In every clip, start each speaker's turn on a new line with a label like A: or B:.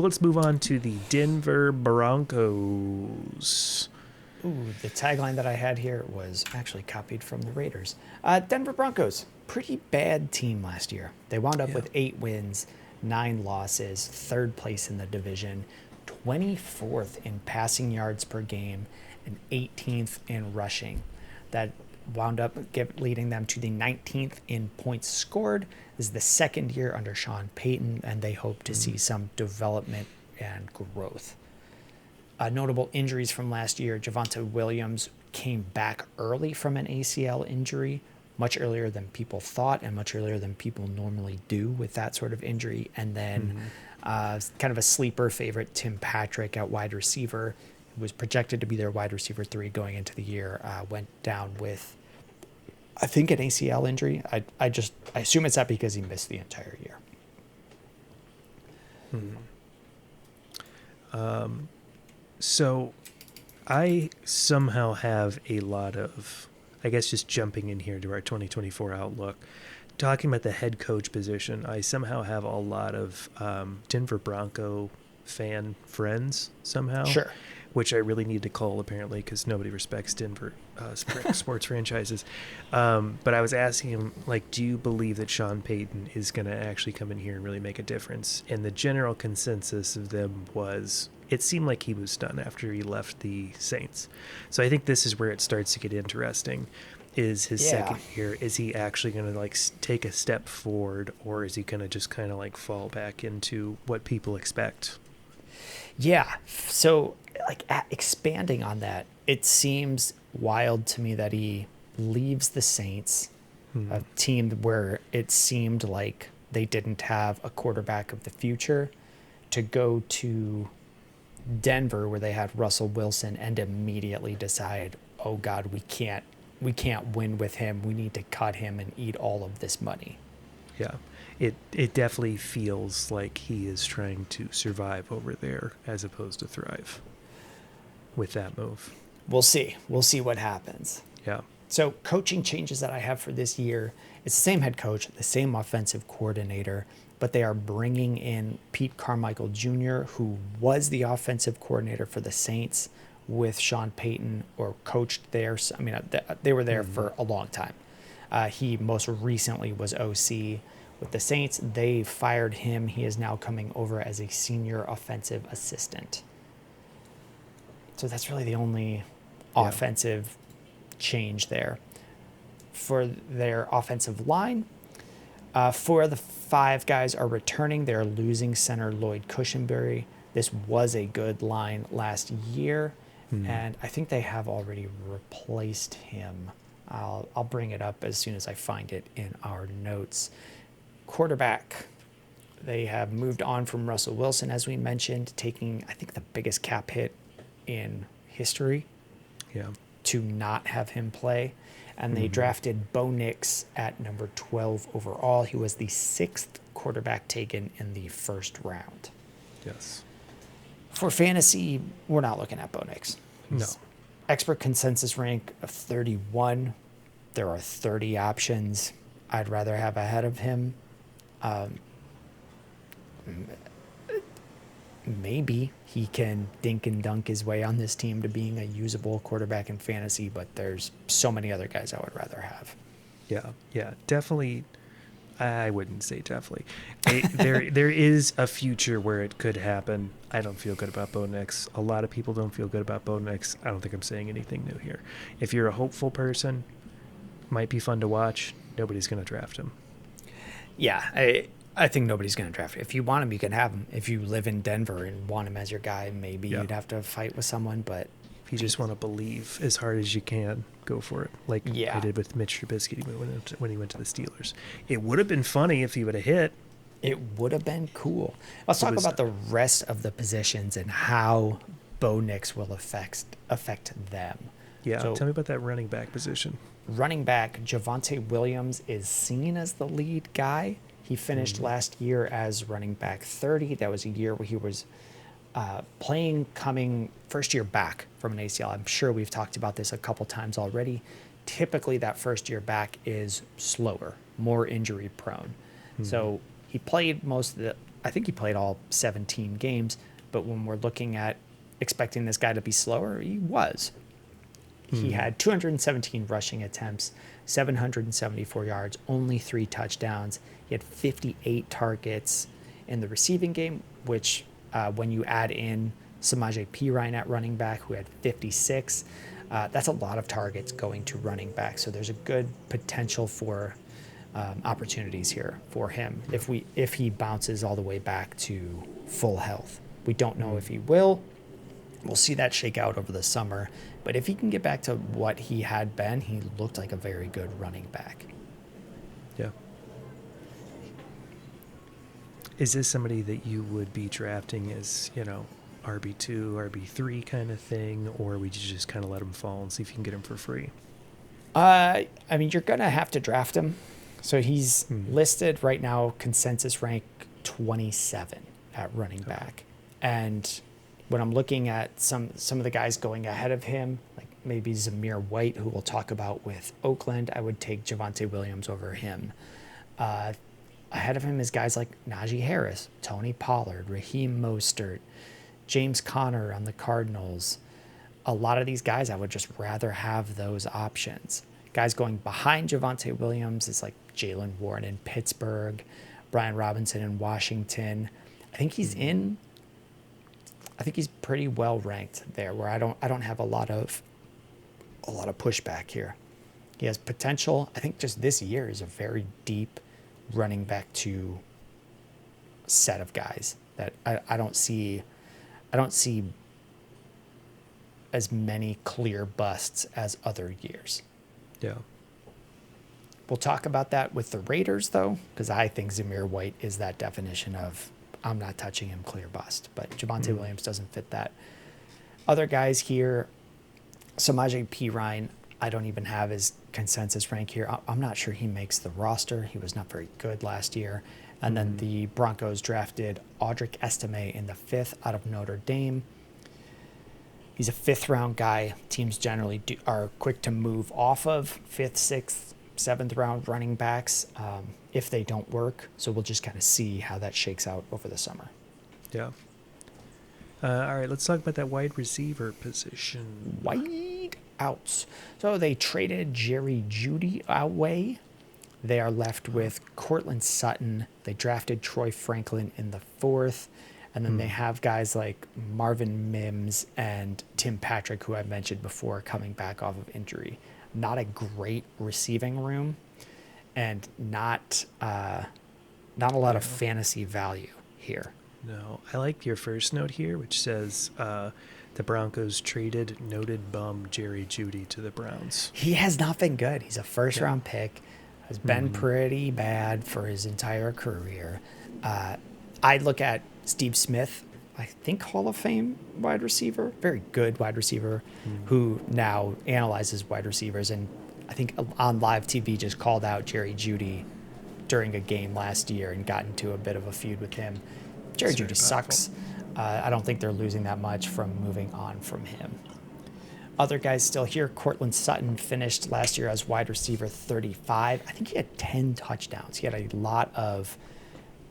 A: let's move on to the Denver Broncos.
B: Ooh, the tagline that I had here was actually copied from the Raiders. Denver Broncos, pretty bad team last year. They wound up with 8 wins, 9 losses, third place in the division, 24th in passing yards per game, and 18th in rushing. That wound up leading them to the 19th in points scored. This is the second year under Sean Payton, and they hope to see some development and growth. Notable injuries from last year: Javonte Williams came back early from an ACL injury, much earlier than people thought and much earlier than people normally do with that sort of injury. And then kind of a sleeper favorite, Tim Patrick at wide receiver, who was projected to be their wide receiver 3 going into the year, went down with, I think, an ACL injury. I assume it's that because he missed the entire year.
A: So I somehow have a lot of, I guess, just jumping in here to our 2024 outlook, talking about the head coach position. I somehow have a lot of Denver Bronco fan friends somehow.
B: Sure.
A: Which I really need to call, apparently, because nobody respects Denver sports franchises. But I was asking him, like, do you believe that Sean Payton is going to actually come in here and really make a difference? And the general consensus of them was, it seemed like he was done after he left the Saints. So I think this is where it starts to get interesting. Is his second year, is he actually going to, like, take a step forward, or is he going to just kind of, like, fall back into what people expect?
B: Yeah. So, like, expanding on that, it seems wild to me that he leaves the Saints, a team where it seemed like they didn't have a quarterback of the future, to go to Denver, where they had Russell Wilson, and immediately decide, oh God, we can't win with him. We need to cut him and eat all of this money.
A: Yeah. It definitely feels like he is trying to survive over there as opposed to thrive with that move.
B: We'll see. We'll see what happens.
A: Yeah.
B: So coaching changes that I have for this year, it's the same head coach, the same offensive coordinator, but they are bringing in Pete Carmichael Jr., who was the offensive coordinator for the Saints with Sean Payton, or coached there. I mean, they were there for a long time. He most recently was OC with the Saints. They fired him. He is now coming over as a senior offensive assistant. So that's really the only offensive change there. For their offensive line, 4 of the 5 guys are returning. They're losing center Lloyd Cushenberry. This was a good line last year, and I think they have already replaced him. I'll bring it up as soon as I find it in our notes. Quarterback, they have moved on from Russell Wilson, as we mentioned, taking, I think, the biggest cap hit in history to not have him play. And they drafted Bo Nix at number 12 overall. He was the 6th quarterback taken in the first round.
A: Yes.
B: For fantasy, we're not looking at Bo Nix.
A: No.
B: Expert consensus rank of 31. There are 30 options I'd rather have ahead of him. Maybe he can dink and dunk his way on this team to being a usable quarterback in fantasy, but there's so many other guys I would rather have.
A: Yeah, definitely. I wouldn't say definitely. There is a future where it could happen. I don't feel good about Bo Nix. A lot of people don't feel good about Bo Nix. I don't think I'm saying anything new here. If you're a hopeful person, might be fun to watch. Nobody's going to draft him.
B: Yeah, I think nobody's going to draft him. If you want him, you can have him. If you live in Denver and want him as your guy, maybe you'd have to fight with someone. But
A: if you just want to believe as hard as you can, go for it. Like I did with Mitch Trubisky when he went to the Steelers. It would have been funny if he would have hit.
B: It would have been cool. Let's talk about the rest of the positions and how Bo Nix will affect them.
A: Yeah, so, tell me about that running back position.
B: Running back, Javonte Williams is seen as the lead guy. He finished last year as running back 30. That was a year where he was coming first year back from an ACL. I'm sure we've talked about this a couple times already. Typically, that first year back is slower, more injury prone. So he played I think he played all 17 games, but when we're looking at expecting this guy to be slower, he was. He had 217 rushing attempts, 774 yards, only 3 touchdowns. He had 58 targets in the receiving game, which when you add in Samaje Perine at running back, who had 56, that's a lot of targets going to running back. So there's a good potential for opportunities here for him if he bounces all the way back to full health. We don't know if he will. We'll see that shake out over the summer. But if he can get back to what he had been, he looked like a very good running back.
A: Yeah. Is this somebody that you would be drafting as, RB2, RB3 kind of thing, or would you just kind of let him fall and see if you can get him for free?
B: I mean, you're going to have to draft him. So he's listed right now, consensus rank 27 at running back. And when I'm looking at some of the guys going ahead of him, like maybe Zamir White, who we'll talk about with Oakland, I would take Javonte Williams over him. Ahead of him is guys like Najee Harris, Tony Pollard, Raheem Mostert, James Conner on the Cardinals. A lot of these guys, I would just rather have those options. Guys going behind Javonte Williams is like Jalen Warren in Pittsburgh, Brian Robinson in Washington. I think he's pretty well ranked there, where I don't have a lot of pushback here. He has potential. I think just this year is a very deep running back 2 set of guys that I don't see as many clear busts as other years.
A: Yeah.
B: We'll talk about that with the Raiders, though, because I think Zamir White is that definition of I'm not touching him, clear bust. But Javonte Williams doesn't fit that. Other guys here, Samaje Perine, I don't even have his consensus rank here. I'm not sure he makes the roster. He was not very good last year. And then the Broncos drafted Audric Estime in the 5th out of Notre Dame. He's a 5th-round guy. Teams generally are quick to move off of 5th, 6th, 7th-round running backs if they don't work. So we'll just kind of see how that shakes out over the summer.
A: Yeah. All right, let's talk about that wide receiver position.
B: Wide outs. So they traded Jerry Jeudy away. They are left with Cortland Sutton. They drafted Troy Franklin in the 4th. And then they have guys like Marvin Mims and Tim Patrick, who I mentioned before, coming back off of injury. Not a great receiving room, and not a lot of fantasy value here.
A: No, I like your first note here, which says the Broncos traded noted bum Jerry Jeudy to the Browns.
B: He has not been good. He's a first-round pick. Has been pretty bad for his entire career. I look at Steve Smith, I think Hall of Fame wide receiver, very good wide receiver, who now analyzes wide receivers, and I think on live TV just called out Jerry Jeudy during a game last year and got into a bit of a feud with him. Jerry Jeudy sucks. I don't think they're losing that much from moving on from him. Other guys still here. Cortland Sutton finished last year as wide receiver 35. I think he had 10 touchdowns. He had a lot of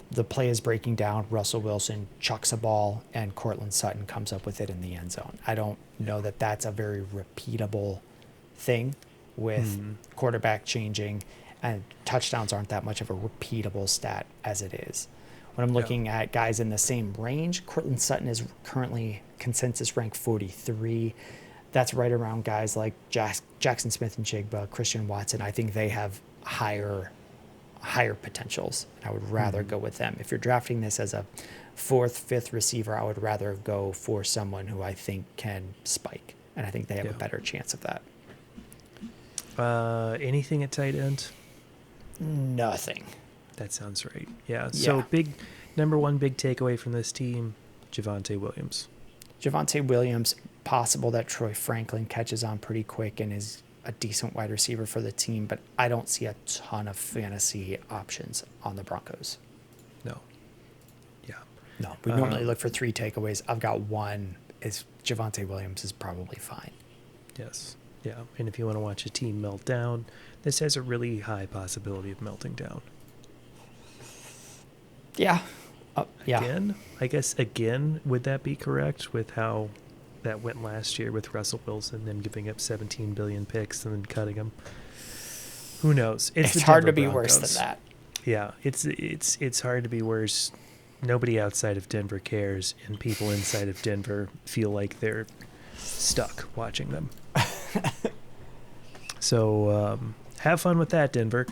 B: the play is breaking down. Russell Wilson chucks a ball, and Cortland Sutton comes up with it in the end zone. I don't know that that's a very repeatable thing with quarterback changing, and touchdowns aren't that much of a repeatable stat as it is. When I'm looking at guys in the same range, Cortland Sutton is currently consensus rank 43. That's right around guys like Jackson Smith and Jigba, Christian Watson. I think they have higher potentials. I would rather go with them. If you're drafting this as a 4th, 5th receiver, I would rather go for someone who I think can spike, and I think they have a better chance of that.
A: Anything at tight end?
B: Nothing.
A: That sounds right. Yeah. So number one big takeaway from this team, Javonte Williams.
B: Javonte Williams, possible that Troy Franklin catches on pretty quick and is a decent wide receiver for the team, but I don't see a ton of fantasy options on the Broncos.
A: No. Yeah.
B: No, we normally look for 3 takeaways. I've got one. Is Javonte Williams is probably fine.
A: Yes. Yeah. And if you want to watch a team melt down, this has a really high possibility of melting down.
B: Yeah. Yeah.
A: again. I guess again, would that be correct with how that went last year with Russell Wilson, them giving up 17 billion picks and then cutting him? Who knows?
B: It's
A: the
B: hard
A: Denver
B: to be
A: Broncos.
B: worse than that.
A: Yeah, it's hard to be worse. Nobody outside of Denver cares, and people inside of Denver feel like they're stuck watching them. So have fun with that, Denver.